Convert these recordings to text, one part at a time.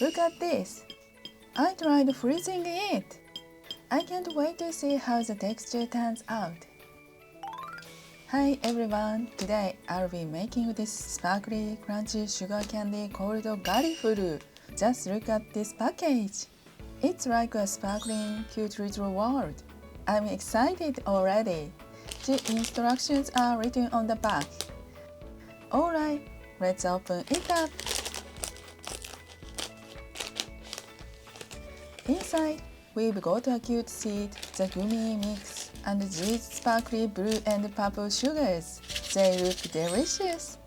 Look at this! I tried freezing it! I can't wait to see how the texture turns out. Hi everyone! Today I'll be making this sparkly, crunchy sugar candy called Gullyful. Just look at this package! It's like a sparkling, cute little world. I'm excited already. The instructions are written on the back. Alright, let's open it up. Inside, we've got a cute seed, the gummy mix, and these sparkly blue and purple sugars. They look delicious.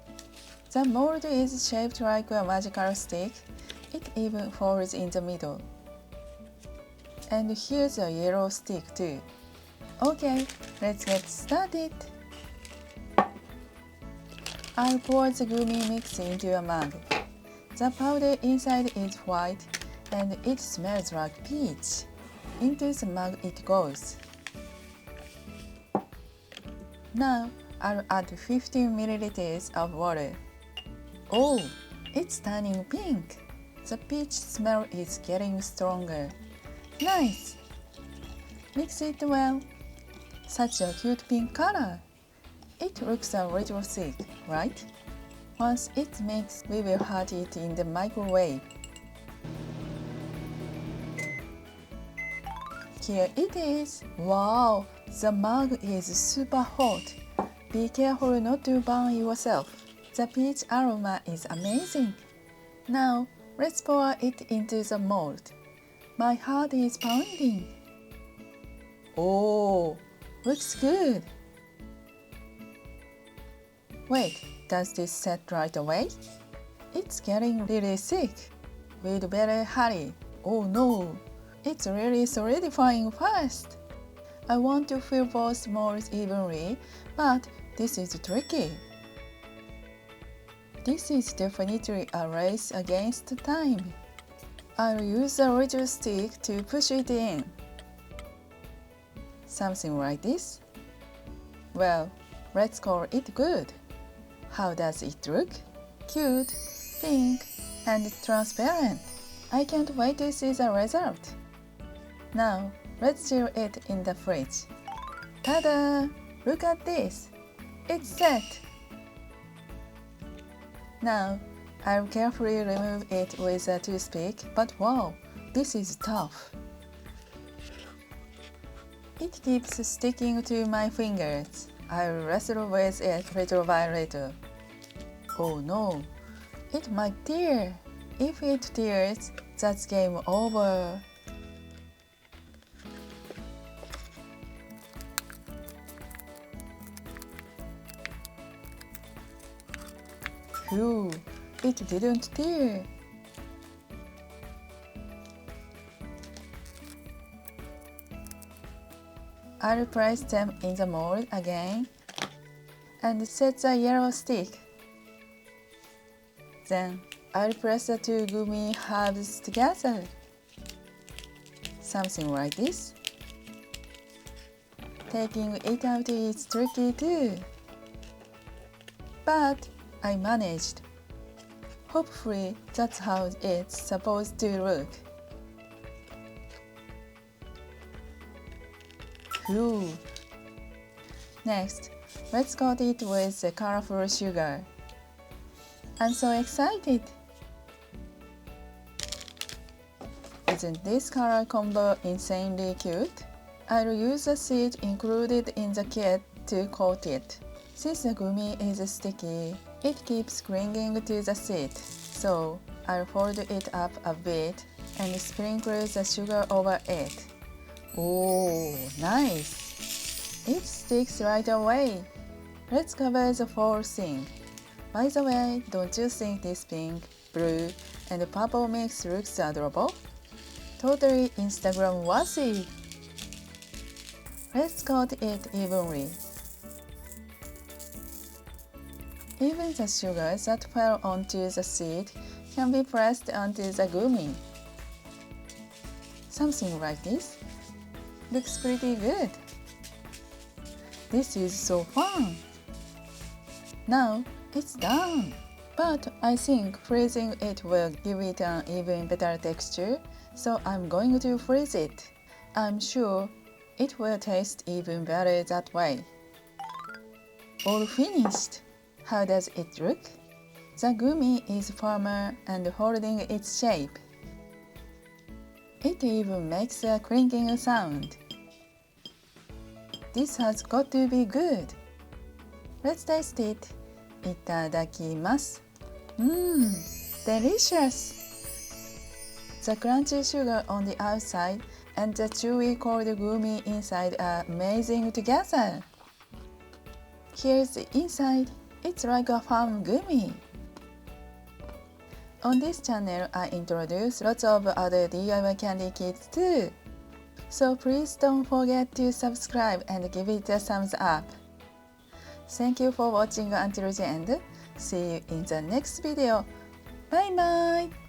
The mold is shaped like a magical stick. It even falls in the middle. And here's a yellow stick too. Okay, let's get started. I'll pour the gummy mix into a mug. The powder inside is white and it smells like peach. Into the mug it goes. Now I'll add 15 milliliters of water. Oh, it's turning pink. The peach smell is getting stronger. Nice! Mix it well. Such a cute pink color. It looks a little thick, right? Once it's mixed, we will heat it in the microwave. Here it is. Wow, the mug is super hot. Be careful not to burn yourself. The peach aroma is amazing. Now, let's pour it into the mold. My heart is pounding. Oh, looks good. Wait, does this set right away? It's getting really thick. We'd better hurry. Oh no, it's really solidifying fast. I want to fill both molds evenly, but this is tricky. This is definitely a race against time. I'll use a little stick to push it in. Something like this? Well, let's call it good. How does it look? Cute, pink, and transparent. I can't wait to see the result. Now, let's chill it in the fridge. Ta-da! Look at this! It's set! Now, I'll carefully remove it with a toothpick, but wow, this is tough. It keeps sticking to my fingers. I'll wrestle with it little by little. Oh no, it might tear. If it tears, that's game over. Phew, it didn't tear. I'll place them in the mold again and set the yellow stick. Then I'll press the two gummy halves together. Something like this. Taking it out is tricky too. But I managed. Hopefully that's how it's supposed to look. Phew. Next, let's coat it with the colorful sugar. I'm so excited! Isn't this color combo insanely cute? I'll use the seed included in the kit to coat it. Since the gummy is sticky, it keeps clinging to the seed, so I'll fold it up a bit and sprinkle the sugar over it. Oh, nice! It sticks right away. Let's cover the whole thing. By the way, don't you think this pink, blue, and purple mix looks adorable? Totally Instagram worthy! Let's coat it evenly. Even the sugars that fell onto the seed can be pressed onto the gummy. Something like this. Looks pretty good. This is so fun! Now it's done! But I think freezing it will give it an even better texture, so I'm going to freeze it. I'm sure it will taste even better that way. All finished. How does it look? The gummy is firmer and holding its shape. It even makes a clinking sound. This has got to be good. Let's taste it. いただきます。Delicious! The crunchy sugar on the outside and the chewy cold gummy inside are amazing together. Here's the inside. It's like a fun gummy. On this channel, I introduce lots of other DIY candy kits too. So please don't forget to subscribe and give it a thumbs up. Thank you for watching until the end. See you in the next video. Bye bye!